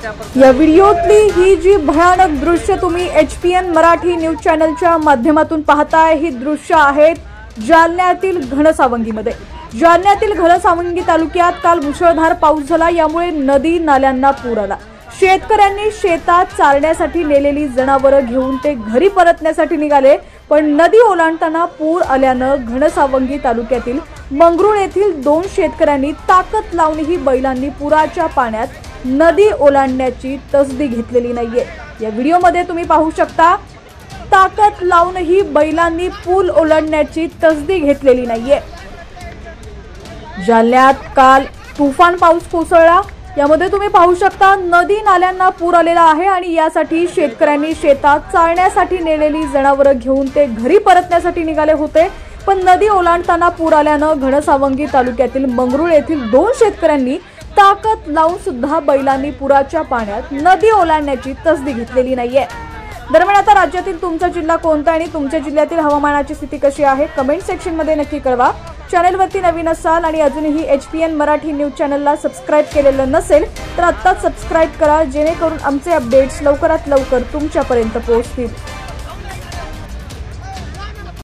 या व्हिडिओतली ही जी भयानक दृश्य तुम्ही HPN मराठी न्यूज चॅनलच्या माध्यमातून पाहताय, ही दृश्य आहेत जालन्यातील घनसावंगीमध्ये। जालन्यातील घनसावंगी तालुक्यात काल मुसळधार पाऊस झाला, यामुळे नदी नाल्यांना पूर आला। शेतकऱ्यांनी शेतात चारण्यासाठी नेलेली जनावरं घेऊन ते घरी परतण्यासाठी निघाले, पण नदी ओलांडताना पूर आल्यानं घनसावंगी तालुक्यातील मंगरुळ येथील 2 शेतकऱ्यांनी ताकद लावूनही बैलांनी पुराच्या पाण्यात नदी ओलांडण्याची तसदी घेतलेली नाहीये। या व्हिडिओमध्ये तुम्ही पाहू शकता, ताकद लावूनही बैलांनी पूल ओलांडण्याची तसदी घेतलेली नाहीये। जालन्यात काल तुफान पाऊस कोसळला, यामध्ये तुम्ही पाहू शकता नदी नाल्यांना पूर आलेला आहे आणि यासाठी शेतकऱ्यांनी शेतात चारण्यासाठी नेलेली जनावरं घेऊन ते घरी परतण्यासाठी निघाले होते, पण नदी ओलांडताना पूर आल्यानं घनसावंगी तालुक्यातील मंगरुळ येथील 2 शेतकऱ्यांनी ताकद लावून सुद्धा बैलांनी पुराच्या पाण्यात नदी ओलांडण्याची तसदी घेतलेली नाहीये। दरम्यान आता राज्यातील तुमचा जिल्हा कोणता आणि तुमच्या जिल्ह्यातील हवामानाची स्थिती कशी आहे कमेंट सेक्शन मध्ये नक्की कळवा। चॅनलवरती नवीन असाल आणि अजूनही HPN मराठी न्यूज चॅनलला सबस्क्राइब केलेलं नसेल तर आत्ताच सबस्क्राइब करा, जेणेकरून आमचे अपडेट्स लवकरात लवकर तुमच्यापर्यंत पोहोचतील।